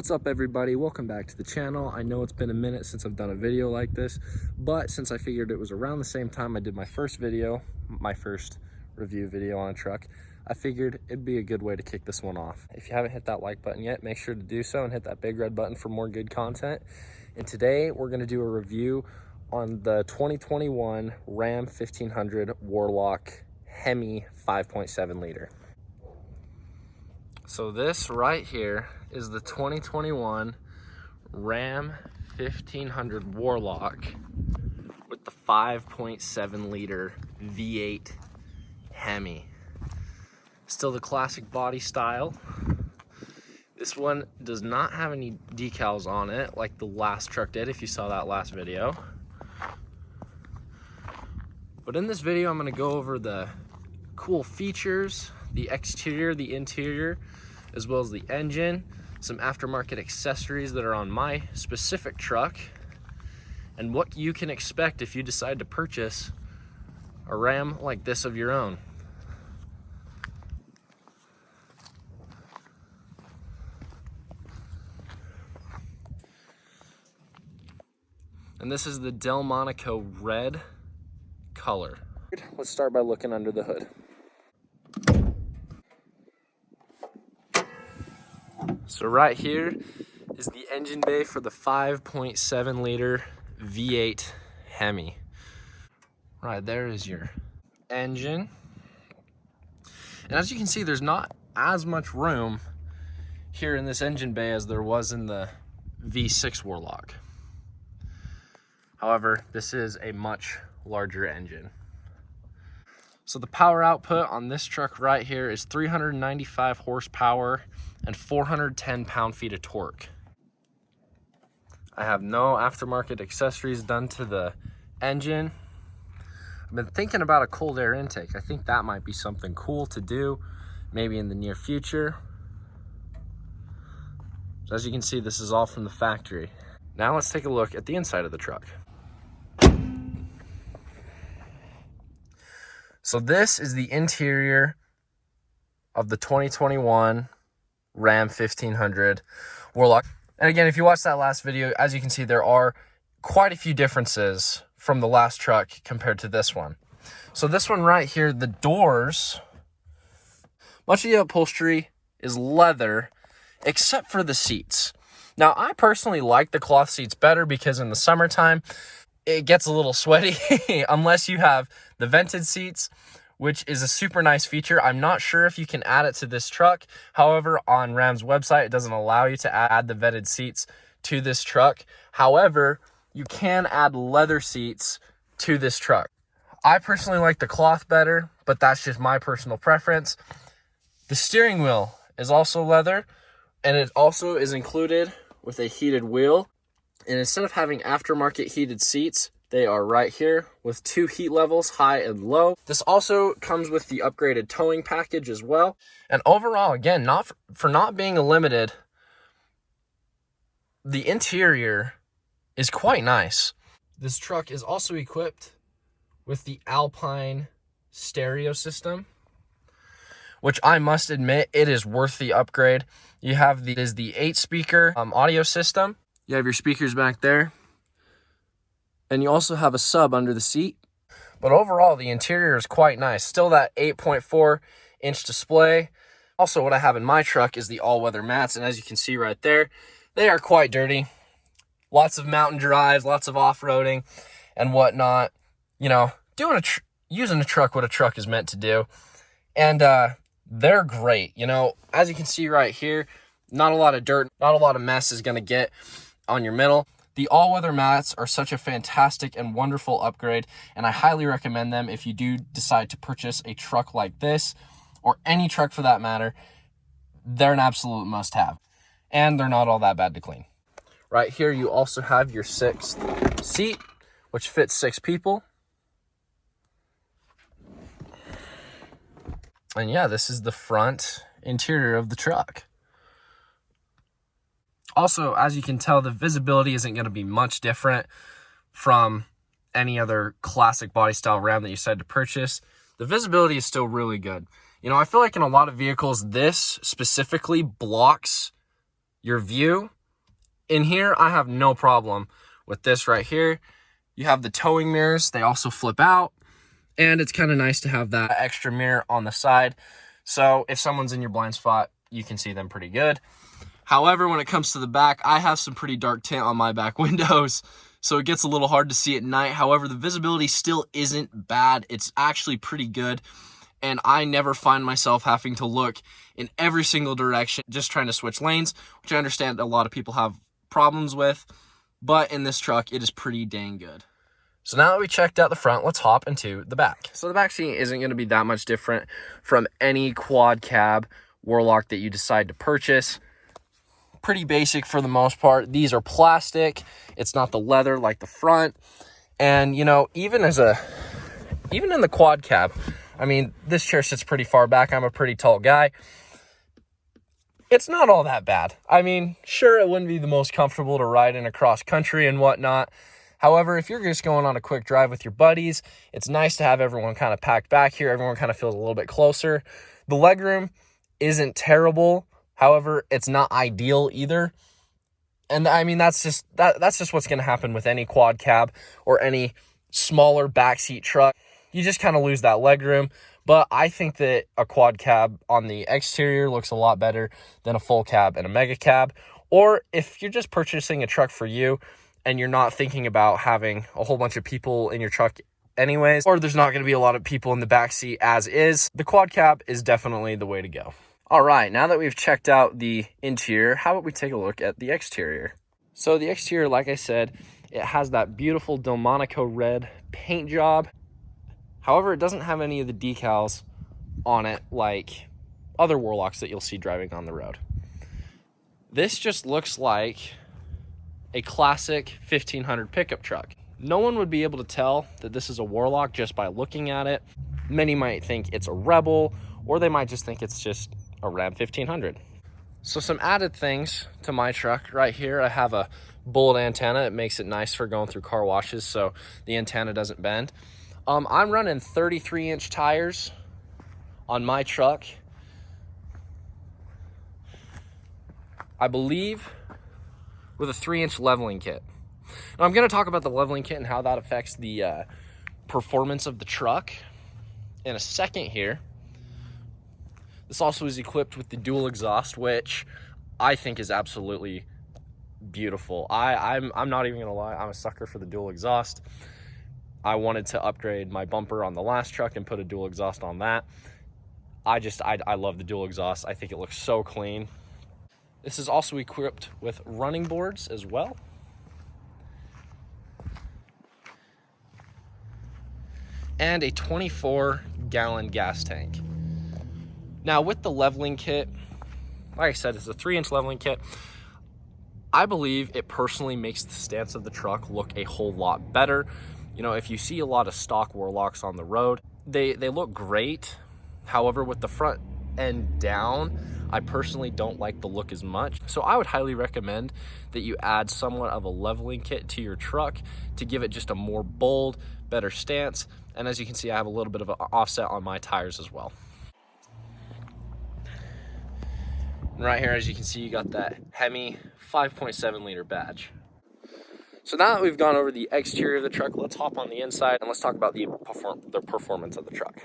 What's up, everybody? Welcome back to the channel. I know it's been a minute since I've done a video like this, but since I figured it was around the same time I did my first review video on a truck, I figured it'd be a good way to kick this one off. If you haven't hit that like button yet, make sure to do so and hit that big red button for more good content. And today we're going to do a review on the 2021 Ram 1500 Warlock Hemi 5.7 liter. So this right here is the 2021 Ram 1500 Warlock with the 5.7 liter V8 Hemi. Still the classic body style. This one does not have any decals on it like the last truck did, if you saw that last video. But in this video, I'm going to go over the cool features, the exterior, the interior, as well as the engine, some aftermarket accessories that are on my specific truck, and what you can expect if you decide to purchase a Ram like this of your own. And this is the Delmonico red color. Let's start by looking under the hood. So right here is the engine bay for the 5.7 liter V8 Hemi. Right there is your engine. And as you can see, there's not as much room here in this engine bay as there was in the V6 Warlock. However, this is a much larger engine. So the power output on this truck right here is 395 horsepower and 410 pound-feet of torque. I have no aftermarket accessories done to the engine. I've been thinking about a cold air intake. I think that might be something cool to do, maybe in the near future. So as you can see, this is all from the factory. Now let's take a look at the inside of the truck. So this is the interior of the 2021 Ram 1500 Warlock. And again, if you watched that last video, as you can see, there are quite a few differences from the last truck compared to this one. So this one right here, the doors, much of the upholstery is leather, except for the seats. Now, I personally like the cloth seats better because in the summertime, it gets a little sweaty unless you have the vented seats, which is a super nice feature. I'm not sure if you can add it to this truck. However, on Ram's website, it doesn't allow you to add the vented seats to this truck. However, you can add leather seats to this truck. I personally like the cloth better, but that's just my personal preference. The steering wheel is also leather, and it also is included with a heated wheel. And instead of having aftermarket heated seats, they are right here with two heat levels, high and low. This also comes with the upgraded towing package as well. And overall, again, for not being a limited, the interior is quite nice. This truck is also equipped with the Alpine stereo system, which I must admit, it is worth the upgrade. You have the 8-speaker audio system. You have your speakers back there. And you also have a sub under the seat. But overall, the interior is quite nice. Still that 8.4-inch display. Also, what I have in my truck is the all-weather mats. And as you can see right there, they are quite dirty. Lots of mountain drives, lots of off-roading and whatnot. You know, using a truck what a truck is meant to do. And they're great. You know, as you can see right here, not a lot of dirt, not a lot of mess is going to get on your middle. The all-weather mats are such a fantastic and wonderful upgrade, and I highly recommend them if you do decide to purchase a truck like this, or any truck for that matter. They're an absolute must-have, and they're not all that bad to clean. Right here, you also have your 6th seat, which fits 6 people. And yeah, this is the front interior of the truck. Also, as you can tell, the visibility isn't going to be much different from any other classic body style Ram that you decide to purchase. The visibility is still really good. I feel like in a lot of vehicles, this specifically blocks your view In here, I have no problem with this right here. You have the towing mirrors. They also flip out. And it's kind of nice to have that extra mirror on the side. So if someone's in your blind spot, you can see them pretty good. However, when it comes to the back, I have some pretty dark tint on my back windows, so it gets a little hard to see at night. However, the visibility still isn't bad. It's actually pretty good. And I never find myself having to look in every single direction, just trying to switch lanes, which I understand a lot of people have problems with. But in this truck, it is pretty dang good. So now that we checked out the front, let's hop into the back. So the back seat isn't going to be that much different from any quad cab Warlock that you decide to purchase. Pretty basic for the most part. These are plastic. It's not the leather like the front. And, you know, even in the quad cab, I mean, this chair sits pretty far back. I'm a pretty tall guy. It's not all that bad. I mean, sure, it wouldn't be the most comfortable to ride in across country and whatnot. However, if you're just going on a quick drive with your buddies, it's nice to have everyone kind of packed back here. Everyone kind of feels a little bit closer. The legroom isn't terrible. However, it's not ideal either. And I mean, that's just what's going to happen with any quad cab or any smaller backseat truck. You just kind of lose that legroom. But I think that a quad cab on the exterior looks a lot better than a full cab and a mega cab. Or if you're just purchasing a truck for you and you're not thinking about having a whole bunch of people in your truck anyways, or there's not going to be a lot of people in the backseat as is, the quad cab is definitely the way to go. All right, now that we've checked out the interior, how about we take a look at the exterior? So the exterior, like I said, it has that beautiful Delmonico red paint job. However, it doesn't have any of the decals on it like other Warlocks that you'll see driving on the road. This just looks like a classic 1500 pickup truck. No one would be able to tell that this is a Warlock just by looking at it. Many might think it's a Rebel, or they might just think it's just a Ram 1500. So some added things to my truck right here. I have a bullet antenna. It makes it nice for going through car washes so the antenna doesn't bend. I'm running 33-inch tires on my truck. I believe with a 3-inch leveling kit. Now I'm going to talk about the leveling kit and how that affects the performance of the truck in a second here. This also is equipped with the dual exhaust, which I think is absolutely beautiful. I'm not even gonna lie, I'm a sucker for the dual exhaust. I wanted to upgrade my bumper on the last truck and put a dual exhaust on that. I love the dual exhaust. I think it looks so clean. This is also equipped with running boards as well. And a 24-gallon gas tank. Now with the leveling kit, like I said, it's a 3-inch leveling kit. I believe it personally makes the stance of the truck look a whole lot better. You know, if you see a lot of stock Warlocks on the road, they look great. However, with the front end down, I personally don't like the look as much. So I would highly recommend that you add somewhat of a leveling kit to your truck to give it just a more bold, better stance. And as you can see, I have a little bit of an offset on my tires as well. And right here, as you can see, you got that Hemi 5.7 liter badge. So now that we've gone over the exterior of the truck, let's hop on the inside and let's talk about the performance of the truck.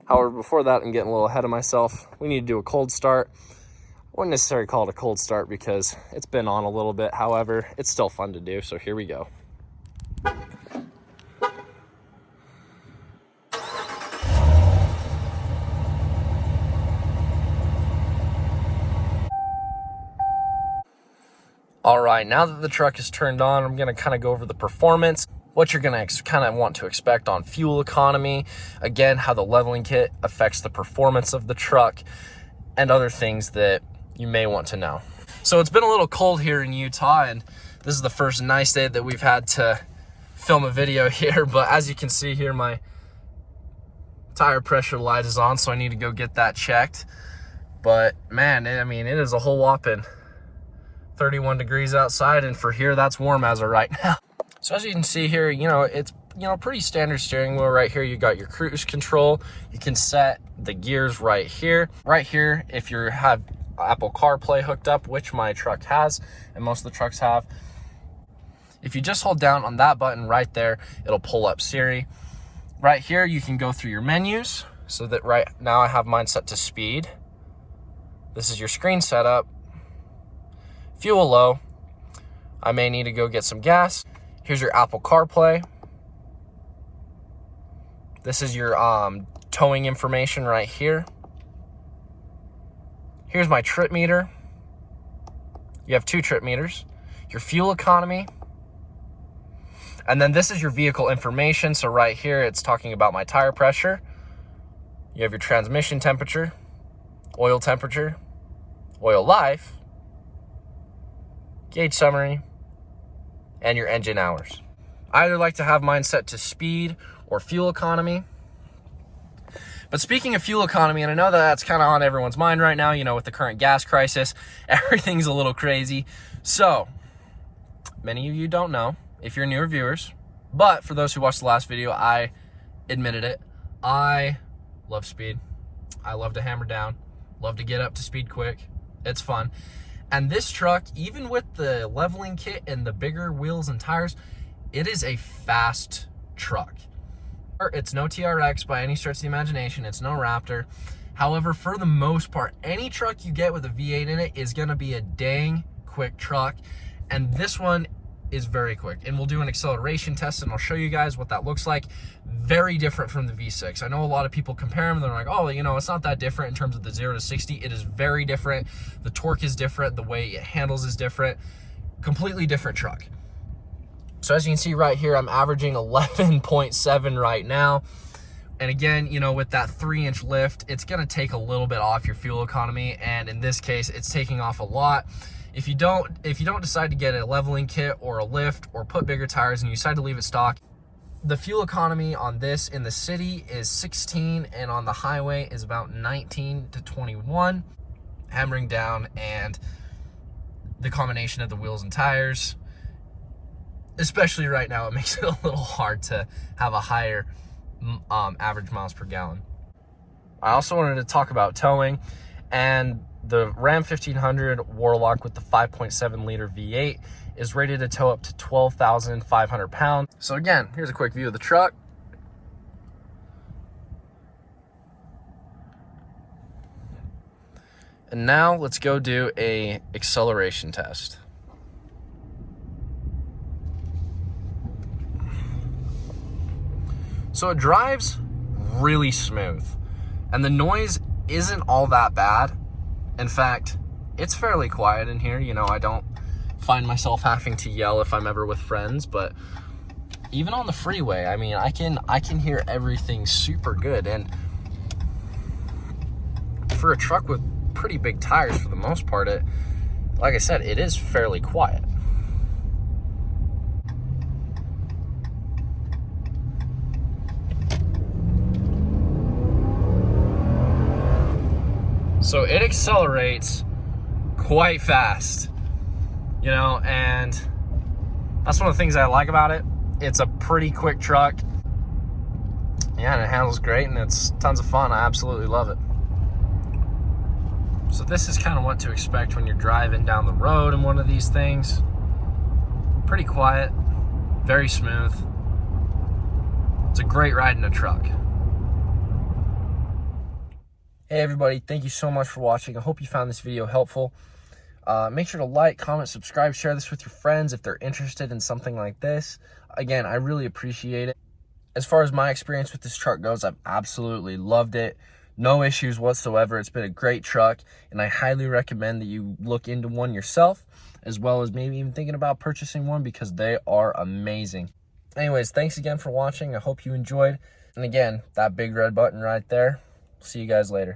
However, before that, I'm getting a little ahead of myself. We need to do a cold start. I wouldn't necessarily call it a cold start because it's been on a little bit. However, it's still fun to do, so here we go. All right, now that the truck is turned on, I'm gonna kind of go over the performance, what you're gonna kind of want to expect on fuel economy, again, how the leveling kit affects the performance of the truck, and other things that you may want to know. So it's been a little cold here in Utah, and this is the first nice day that we've had to film a video here, but as you can see here, my tire pressure light is on, so I need to go get that checked. But man, I mean, it is a whole whopping 31 degrees outside, and for here, that's warm as of right now. So as you can see here, you know, it's, you know, pretty standard steering wheel right here. You got your cruise control. You can set the gears right here. Right here, if you have Apple CarPlay hooked up, which my truck has, and most of the trucks have. If you just hold down on that button right there, it'll pull up Siri. Right here, you can go through your menus. So that right now I have mine set to speed. This is your screen setup. Fuel low. I may need to go get some gas. Here's your Apple CarPlay. This is your towing information right here. Here's my trip meter. You have 2 trip meters. Your fuel economy. And then this is your vehicle information. So right here, it's talking about my tire pressure. You have your transmission temperature, oil temperature, oil life, gauge summary, and your engine hours. I either like to have mine set to speed or fuel economy. But speaking of fuel economy, and I know that that's kind of on everyone's mind right now, you know, with the current gas crisis, everything's a little crazy. So, many of you don't know, if you're newer viewers, but for those who watched the last video, I admitted it. I love speed. I love to hammer down, love to get up to speed quick. It's fun. And this truck, even with the leveling kit and the bigger wheels and tires, it is a fast truck. It's no TRX by any stretch of the imagination. It's no Raptor. However, for the most part, any truck you get with a V8 in it is going to be a dang quick truck. And this one is very quick. And we'll do an acceleration test and I'll show you guys what that looks like. Very different from the V6. I know a lot of people compare them. They're like, oh, you know, it's not that different in terms of the 0 to 60. It is very different. The torque is different. The way it handles is different. Completely different truck. So as you can see right here, I'm averaging 11.7 right now. And again, you know, with that 3-inch lift, it's going to take a little bit off your fuel economy. And in this case, it's taking off a lot. If you don't decide to get a leveling kit or a lift or put bigger tires and you decide to leave it stock, the fuel economy on this in the city is 16 and on the highway is about 19 to 21. Hammering down and the combination of the wheels and tires, especially right now, it makes it a little hard to have a higher average miles per gallon. I also wanted to talk about towing, and the Ram 1500 Warlock with the 5.7 liter V8 is rated to tow up to 12,500 pounds. So again, here's a quick view of the truck. And now let's go do a acceleration test. So it drives really smooth, and the noise isn't all that bad. In fact, it's fairly quiet in here. You know, I don't find myself having to yell if I'm ever with friends, but even on the freeway, I mean, I can hear everything super good. And for a truck with pretty big tires, for the most part, like I said, it is fairly quiet. So it accelerates quite fast, you know, and that's one of the things I like about it. It's a pretty quick truck. Yeah, and it handles great, and it's tons of fun. I absolutely love it. So this is kind of what to expect when you're driving down the road in one of these things. Pretty quiet, very smooth. It's a great ride in a truck. Hey everybody, thank you so much for watching. I hope you found this video helpful. Make sure to like, comment, subscribe, share this with your friends if they're interested in something like this. Again, I really appreciate it. As far as my experience with this truck goes, I've absolutely loved it. No issues whatsoever. It's been a great truck, and I highly recommend that you look into one yourself, as well as maybe even thinking about purchasing one, because they are amazing. Anyways, thanks again for watching. I hope you enjoyed. And again, that big red button right there. See you guys later.